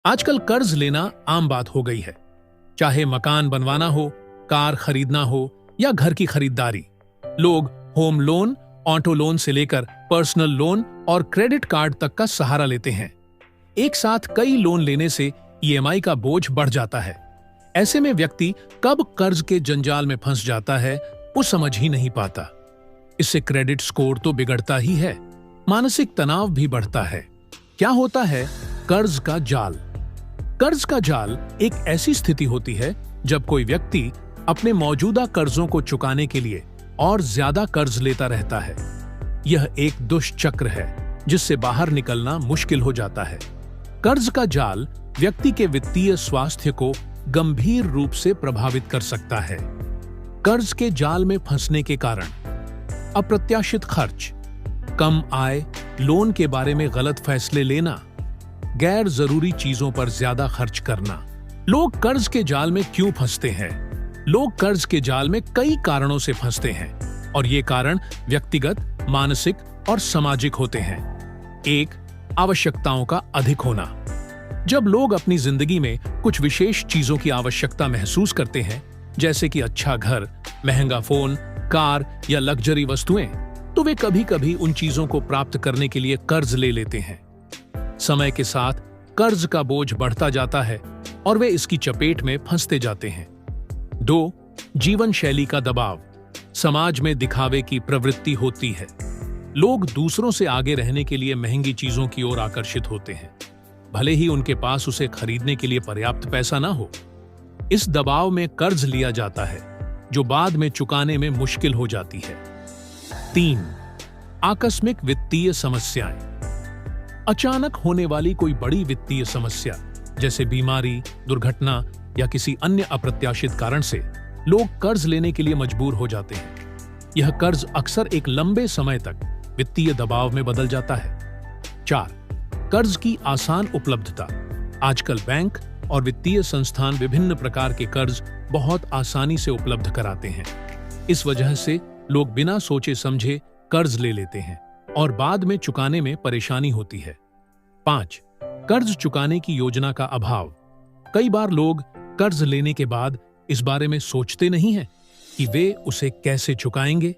आजकल कर्ज लेना आम बात हो गई है। चाहे मकान बनवाना हो, कार खरीदना हो या घर की खरीदारी, लोग होम लोन, ऑटो लोन से लेकर पर्सनल लोन और क्रेडिट कार्ड तक का सहारा लेते हैं। एक साथ कई लोन लेने से ईएमआई का बोझ बढ़ जाता है। ऐसे में व्यक्ति कब कर्ज के जंजाल में फंस जाता है वो समझ ही नहीं पाता। इससे क्रेडिट स्कोर तो बिगड़ता ही है, मानसिक तनाव भी बढ़ता है। क्या होता है कर्ज का जाल? कर्ज का जाल एक ऐसी स्थिति होती है जब कोई व्यक्ति अपने मौजूदा कर्जों को चुकाने के लिए और ज्यादा कर्ज लेता रहता है। यह एक दुष्चक्र है जिससे बाहर निकलना मुश्किल हो जाता है। कर्ज का जाल व्यक्ति के वित्तीय स्वास्थ्य को गंभीर रूप से प्रभावित कर सकता है। कर्ज के जाल में फंसने के कारण अप्रत्याशित खर्च, कम आय, लोन के बारे में गलत फैसले लेना, गैर जरूरी चीजों पर ज्यादा खर्च करना। लोग कर्ज के जाल में क्यों फंसते हैं? लोग कर्ज के जाल में कई कारणों से फंसते हैं और ये कारण व्यक्तिगत, मानसिक और सामाजिक होते हैं। एक, आवश्यकताओं का अधिक होना। जब लोग अपनी जिंदगी में कुछ विशेष चीजों की आवश्यकता महसूस करते हैं, जैसे कि अच्छा घर, महंगा फोन, कार या लग्जरी वस्तुएं, तो वे कभी-कभी उन चीजों को प्राप्त करने के लिए कर्ज ले लेते हैं। समय के साथ कर्ज का बोझ बढ़ता जाता है और वे इसकी चपेट में फंसते जाते हैं। 2, जीवन शैली का दबाव। समाज में दिखावे की प्रवृत्ति होती है। लोग दूसरों से आगे रहने के लिए महंगी चीजों की ओर आकर्षित होते हैं, भले ही उनके पास उसे खरीदने के लिए पर्याप्त पैसा ना हो। इस दबाव में कर्ज लिया जाता है जो बाद में चुकाने में मुश्किल हो जाती है। 3, आकस्मिक वित्तीय समस्याएं। अचानक होने वाली कोई बड़ी वित्तीय समस्या, जैसे बीमारी, दुर्घटना या किसी अन्य अप्रत्याशित कारण से लोग कर्ज लेने के लिए मजबूर हो जाते हैं। यह कर्ज अक्सर एक लंबे समय तक वित्तीय दबाव में बदल जाता है। 4, कर्ज की आसान उपलब्धता। आजकल बैंक और वित्तीय संस्थान विभिन्न प्रकार के कर्ज बहुत आसानी से उपलब्ध कराते हैं। इस वजह से लोग बिना सोचे समझे कर्ज ले लेते हैं और बाद में चुकाने में परेशानी होती है। 5, कर्ज चुकाने की योजना का अभाव। कई बार लोग कर्ज लेने के बाद इस बारे में सोचते नहीं हैं कि वे उसे कैसे चुकाएंगे।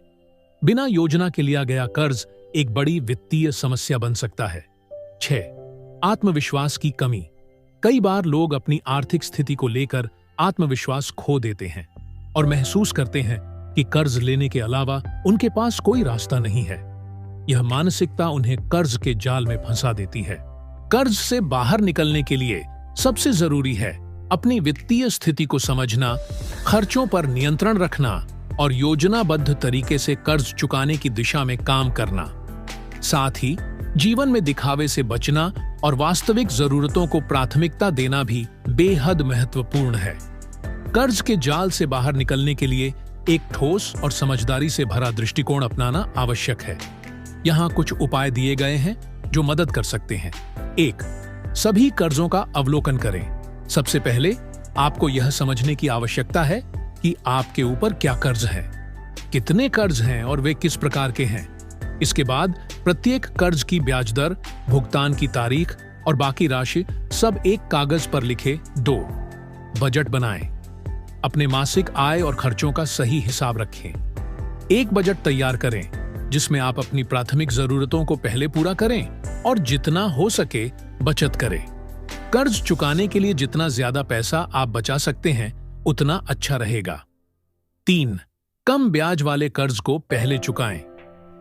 बिना योजना के लिया गया कर्ज एक बड़ी वित्तीय समस्या बन सकता है। 6, आत्मविश्वास की कमी। कई बार लोग अपनी आर्थिक स्थिति को लेकर आत्मविश्वास खो देते हैं और महसूस करते हैं कि कर्ज लेने के अलावा उनके पास कोई रास्ता नहीं है। यह मानसिकता उन्हें कर्ज के जाल में फंसा देती है। कर्ज से बाहर निकलने के लिए सबसे जरूरी है अपनी वित्तीय स्थिति को समझना, खर्चों पर नियंत्रण रखना और योजनाबद्ध तरीके से कर्ज चुकाने की दिशा में काम करना। साथ ही जीवन में दिखावे से बचना और वास्तविक जरूरतों को प्राथमिकता देना भी बेहद महत्वपूर्ण है। कर्ज के जाल से बाहर निकलने के लिए एक ठोस और समझदारी से भरा दृष्टिकोण अपनाना आवश्यक है। यहाँ कुछ उपाय दिए गए हैं जो मदद कर सकते हैं। 1, सभी कर्जों का अवलोकन करें। सबसे पहले आपको यह समझने की आवश्यकता है कि आपके ऊपर क्या कर्ज है, कितने कर्ज हैं और वे किस प्रकार के हैं। इसके बाद प्रत्येक कर्ज की ब्याज दर, भुगतान की तारीख और बाकी राशि सब एक कागज पर लिखे। 2, बजट बनाएं। अपने मासिक आय और खर्चों का सही हिसाब रखें। एक बजट तैयार करें जिसमें आप अपनी प्राथमिक जरूरतों को पहले पूरा करें और जितना हो सके बचत करें। कर्ज चुकाने के लिए जितना ज्यादा पैसा आप बचा सकते हैं उतना अच्छा रहेगा। 3, कम ब्याज वाले कर्ज को पहले चुकाएं।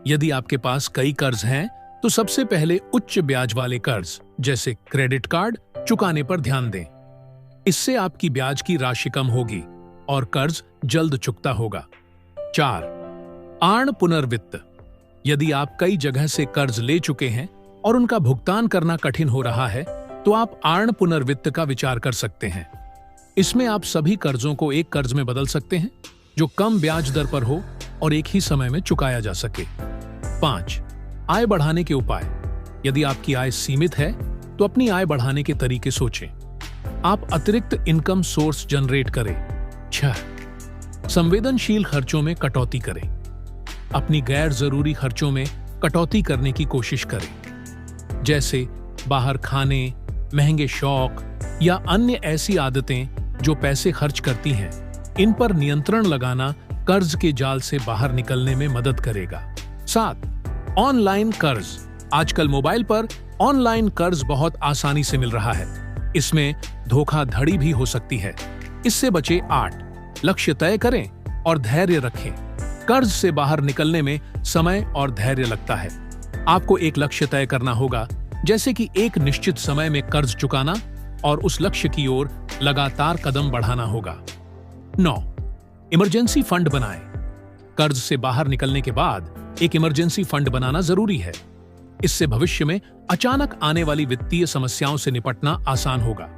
यदि आपके पास कई कर्ज हैं तो सबसे पहले उच्च ब्याज वाले कर्ज जैसे क्रेडिट कार्ड चुकाने पर ध्यान दें। इससे आपकी ब्याज की राशि कम होगी और कर्ज जल्द चुकता होगा। 4, आर्ण पुनर्वित्त। यदि आप कई जगह से कर्ज ले चुके हैं और उनका भुगतान करना कठिन हो रहा है तो आप आर्ण पुनर्वित्त का विचार कर सकते हैं। इसमें आप सभी कर्जों को एक कर्ज में बदल सकते हैं जो कम ब्याज दर पर हो और एक ही समय में चुकाया जा सके। 5, आय बढ़ाने के उपाय। यदि आपकी आय सीमित है तो अपनी आय बढ़ाने के तरीके सोचें। आप अतिरिक्त इनकम सोर्स जनरेट करें। 6, संवेदनशील खर्चों में कटौती करें। अपनी गैर जरूरी खर्चों में कटौती करने की कोशिश करें, जैसे बाहर खाने, महंगे शौक या अन्य ऐसी आदतें जो पैसे खर्च करती हैं, इन पर नियंत्रण लगाना कर्ज के जाल से बाहर निकलने में मदद करेगा। 7. ऑनलाइन कर्ज। आजकल मोबाइल पर ऑनलाइन कर्ज बहुत आसानी से मिल रहा है। इसमें धोखाधड़ी भी हो सकती है, इससे बचे। 8. लक्ष्य तय करें और धैर्य रखें। कर्ज से बाहर निकलने में समय और धैर्य लगता है। आपको एक लक्ष्य तय करना होगा, जैसे कि एक निश्चित समय में कर्ज चुकाना, और उस लक्ष्य की ओर लगातार कदम बढ़ाना होगा। 9. इमरजेंसी फंड बनाएं। कर्ज से बाहर निकलने के बाद एक इमरजेंसी फंड बनाना जरूरी है। इससे भविष्य में अचानक आने वाली वित्तीय समस्याओं से निपटना आसान होगा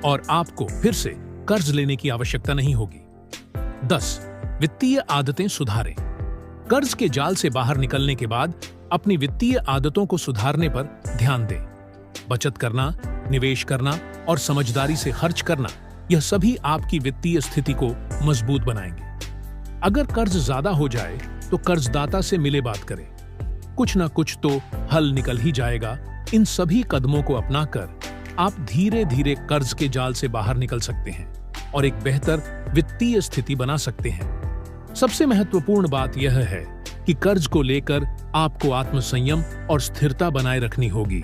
और आपको फिर से कर्ज लेने की आवश्यकता नहीं होगी। 10. वित्तीय आदतें सुधारें। कर्ज के जाल से बाहर निकलने के बाद अपनी वित्तीय आदतों को सुधारने पर ध्यान दें। बचत करना, निवेश करना और समझदारी से खर्च करना, यह सभी आपकी वित्तीय स्थिति को मजबूत बनाएंगे। अगर कर्ज ज्यादा हो जाए तो कर्जदाता से मिले बात करें। कुछ ना कुछ तो हल निकल ही जाएगा। इन सभी कदमों को अपनाकर आप धीरे धीरे कर्ज के जाल से बाहर निकल सकते हैं और एक बेहतर वित्तीय स्थिति बना सकते हैं। सबसे महत्वपूर्ण बात यह है कि कर्ज को लेकर आपको आत्मसंयम और स्थिरता बनाए रखनी होगी।